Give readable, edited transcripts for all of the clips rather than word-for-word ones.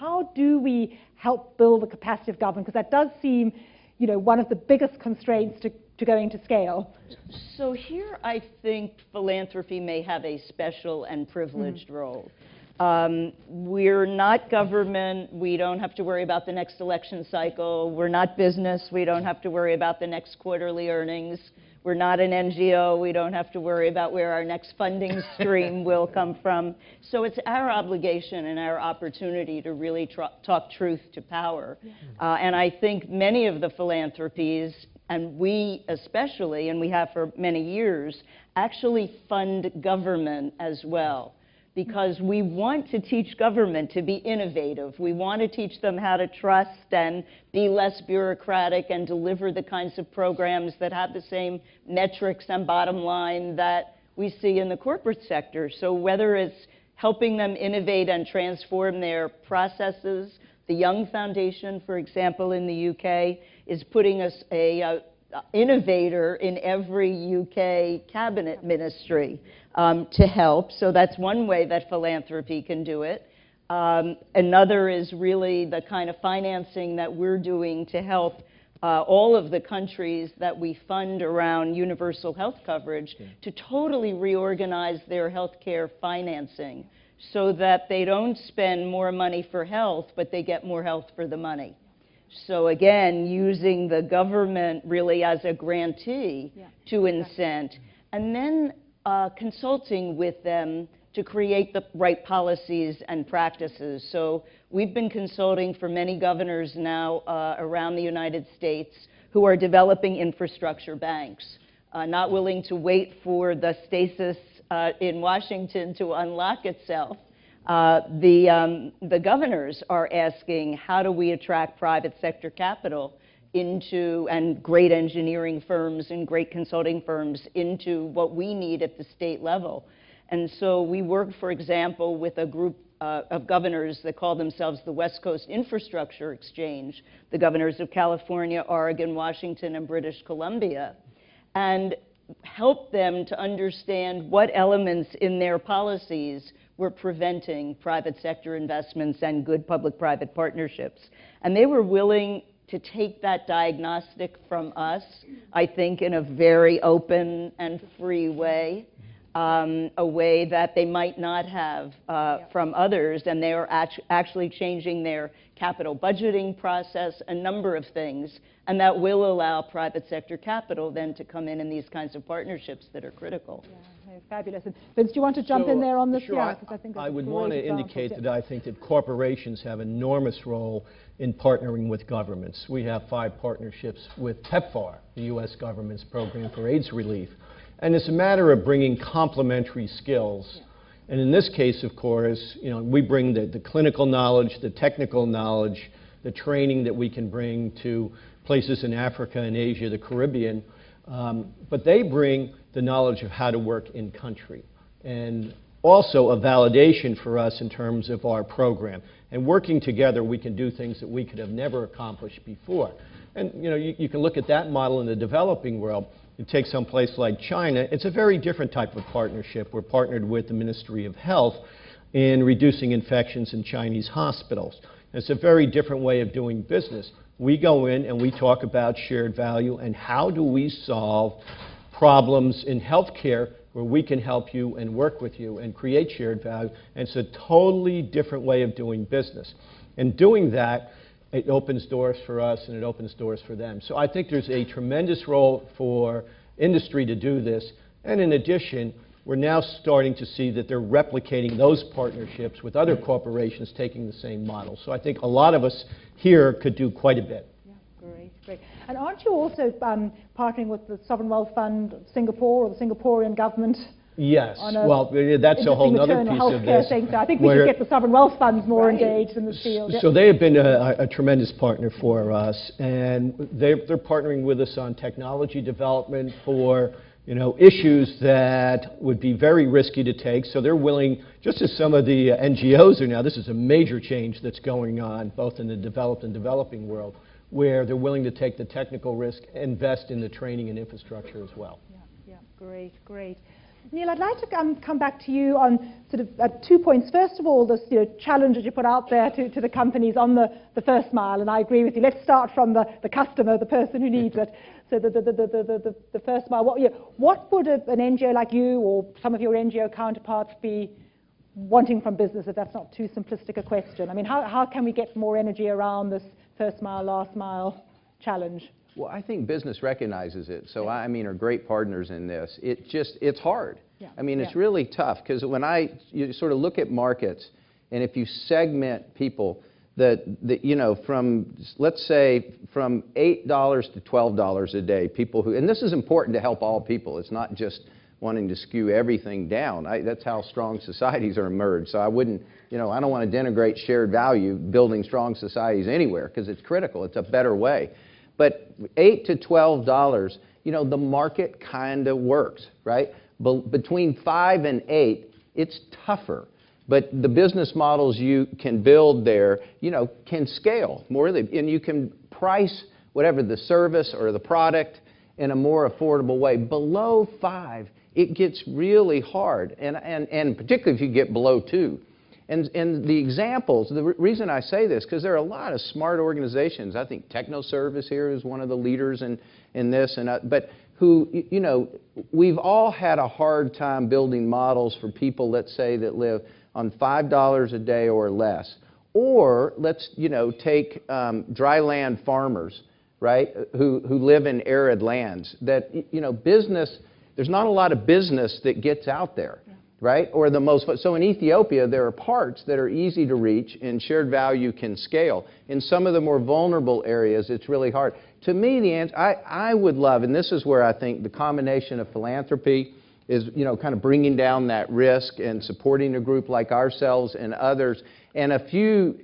How do we help build the capacity of government? Because that does seem, one of the biggest constraints to going to scale. So here I think philanthropy may have a special and privileged role. We're not government. We don't have to worry about the next election cycle. We're not business. We don't have to worry about the next quarterly earnings. We're not an NGO. We don't have to worry about where our next funding stream will come from. So it's our obligation and our opportunity to really talk truth to power. And I think many of the philanthropies, and we especially, and we have for many years, actually fund government as well. Because we want to teach government to be innovative. We want to teach them how to trust and be less bureaucratic and deliver the kinds of programs that have the same metrics and bottom line that we see in the corporate sector. So whether it's helping them innovate and transform their processes, the Young Foundation, for example, in the UK, is putting us a innovator in every UK cabinet ministry to help. So that's one way that philanthropy can do it. Another is really the kind of financing that we're doing to help all of the countries that we fund around universal health coverage to totally reorganize their healthcare financing so that they don't spend more money for health, but they get more health for the money. So again, using the government really as a grantee to incent, and then consulting with them to create the right policies and practices. So we've been consulting for many governors now around the United States who are developing infrastructure banks, not willing to wait for the stasis in Washington to unlock itself. The governors are asking, how do we attract private sector capital into, and great engineering firms and great consulting firms into what we need at the state level? And so we work, for example, with a group of governors that call themselves the West Coast Infrastructure Exchange, the governors of California, Oregon, Washington, and British Columbia, and help them to understand what elements in their policies were preventing private sector investments and good public-private partnerships. And they were willing to take that diagnostic from us, I think, in a very open and free way, a way that they might not have from others. And they are actually changing their capital budgeting process, a number of things. And that will allow private sector capital then to come in these kinds of partnerships that are critical. Yeah, fabulous. And Vince, do you want to jump in there on this? Sure. Yeah, I think I would want to indicate that I think that corporations have an enormous role in partnering with governments. We have 5 partnerships with PEPFAR, the U.S. government's program for AIDS relief. And it's a matter of bringing complementary skills. And in this case, of course, we bring the clinical knowledge, the technical knowledge, the training that we can bring to places in Africa and Asia, the Caribbean. But they bring the knowledge of how to work in country. And also a validation for us in terms of our program. And working together, we can do things that we could have never accomplished before. And you can look at that model in the developing world. You take some place like China, it's a very different type of partnership. We're partnered with the Ministry of Health in reducing infections in Chinese hospitals. It's a very different way of doing business. We go in and we talk about shared value and how do we solve problems in healthcare where we can help you and work with you and create shared value. And it's a totally different way of doing business. And doing that, it opens doors for us and it opens doors for them. So I think there's a tremendous role for industry to do this. And in addition, we're now starting to see that they're replicating those partnerships with other corporations taking the same model. So I think a lot of us here could do quite a bit. Yeah, great, great. And aren't you also partnering with the Sovereign Wealth Fund of Singapore or the Singaporean government? Yes, well, that's a whole other piece of this. Thing. So I think we should get the sovereign wealth funds more engaged in this field. So they have been a tremendous partner for us, and they're partnering with us on technology development for issues that would be very risky to take. So they're willing, just as some of the NGOs are now, this is a major change that's going on both in the developed and developing world, where they're willing to take the technical risk, invest in the training and infrastructure as well. Yeah, great, great. Neil, I'd like to come back to you on sort of 2 points. First of all, this challenge that you put out there to the companies on the first mile, and I agree with you. Let's start from the customer, the person who needs it. So the first mile. What would an NGO like you or some of your NGO counterparts be wanting from business, if that's not too simplistic a question? I mean, how can we get more energy around this first mile, last mile challenge? Well, I think business recognizes it. So I mean, are great partners in this. It's hard. Yeah. I mean, it's really tough because when you sort of look at markets, and if you segment people from, let's say, from $8 to $12 a day, people who, and this is important to help all people. It's not just wanting to skew everything down. That's how strong societies are emerged. So I wouldn't, I don't want to denigrate shared value, building strong societies anywhere, because it's critical. It's a better way. But $8 to $12, the market kind of works, right? Between 5 and 8, it's tougher. But the business models you can build there, can scale more, and you can price whatever the service or the product in a more affordable way. Below 5, it gets really hard, and particularly if you get below 2. And the examples, the reason I say this, because there are a lot of smart organizations. I think TechnoService here is one of the leaders in this, but who, we've all had a hard time building models for people, let's say, that live on $5 a day or less. Or let's, take dry land farmers, right, who live in arid lands. That, business, there's not a lot of business that gets out there. Yeah. Right? Or so in Ethiopia, there are parts that are easy to reach and shared value can scale. In some of the more vulnerable areas, it's really hard. To me, the answer, I would love, and this is where I think the combination of philanthropy is, kind of bringing down that risk and supporting a group like ourselves and others, and a few,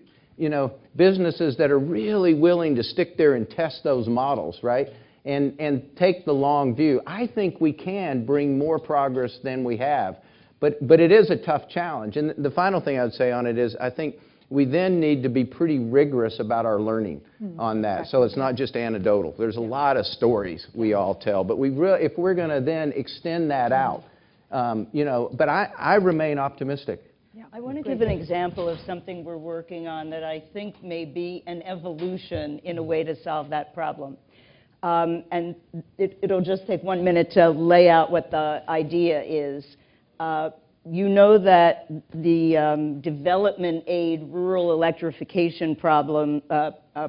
businesses that are really willing to stick there and test those models, right? And take the long view. I think we can bring more progress than we have. But it is a tough challenge. And the final thing I would say on it is I think we then need to be pretty rigorous about our learning on that. Exactly. So it's not just anecdotal. There's a lot of stories we all tell. But if we're going to then extend that out, but I remain optimistic. Yeah, I want to give an example of something we're working on that I think may be an evolution in a way to solve that problem. And it'll just take 1 minute to lay out what the idea is. You know that the development aid rural electrification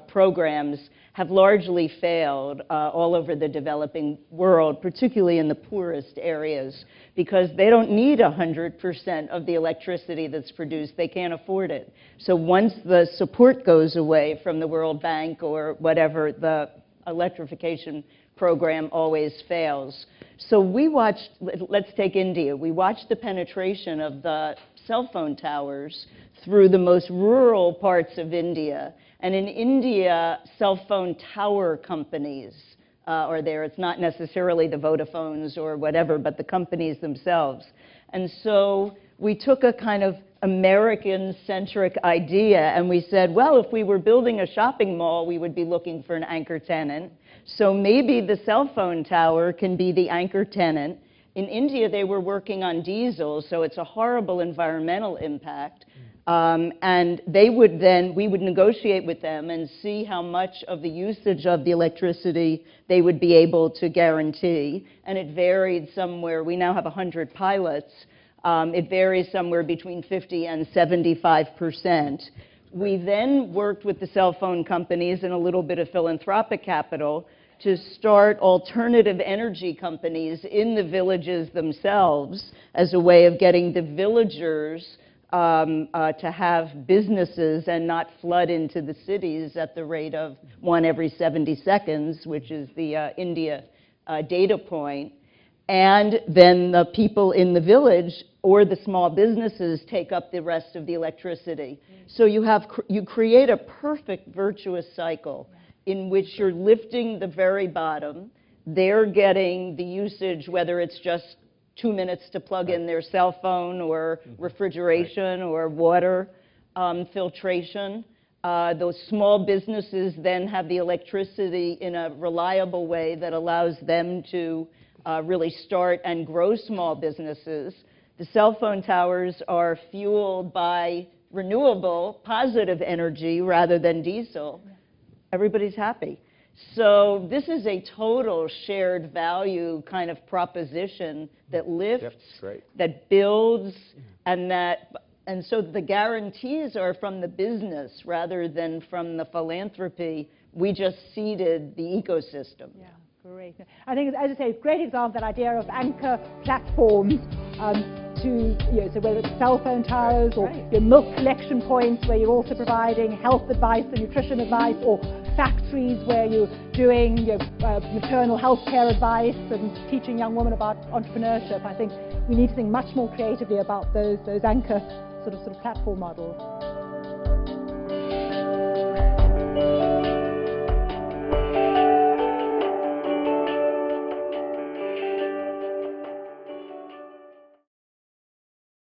programs have largely failed all over the developing world, particularly in the poorest areas, because they don't need 100% of the electricity that's produced. They can't afford it. So once the support goes away from the World Bank or whatever, the electrification program always fails. So we watched, let's take India. We watched the penetration of the cell phone towers through the most rural parts of India. And in India, cell phone tower companies are there. It's not necessarily the Vodafones or whatever, but the companies themselves. And so we took a kind of American-centric idea and we said, well, if we were building a shopping mall, we would be looking for an anchor tenant. So maybe the cell phone tower can be the anchor tenant. In India, they were working on diesel, so it's a horrible environmental impact. And we would negotiate with them and see how much of the usage of the electricity they would be able to guarantee. And it varied somewhere. We now have 100 pilots. It varies somewhere between 50 and 75%. We then worked with the cell phone companies and a little bit of philanthropic capital to start alternative energy companies in the villages themselves as a way of getting the villagers to have businesses and not flood into the cities at the rate of 1 every 70 seconds, which is the India data point. And then the people in the village or the small businesses take up the rest of the electricity. So you create a perfect virtuous cycle in which you're lifting the very bottom, they're getting the usage, whether it's just 2 minutes to plug in their cell phone or refrigeration or water filtration. Those small businesses then have the electricity in a reliable way that allows them to really start and grow small businesses. The cell phone towers are fueled by renewable, positive energy rather than diesel. Everybody's happy. So this is a total shared value kind of proposition that lifts, that builds, and so the guarantees are from the business rather than from the philanthropy. We just seeded the ecosystem. Yeah, great. I think, as I say, a great example, that idea of anchor platforms to, so whether it's cell phone towers or your milk collection points where you're also providing health advice and nutrition advice, or factories where you're doing maternal health care advice and teaching young women about entrepreneurship. I think we need to think much more creatively about those anchor sort of platform models.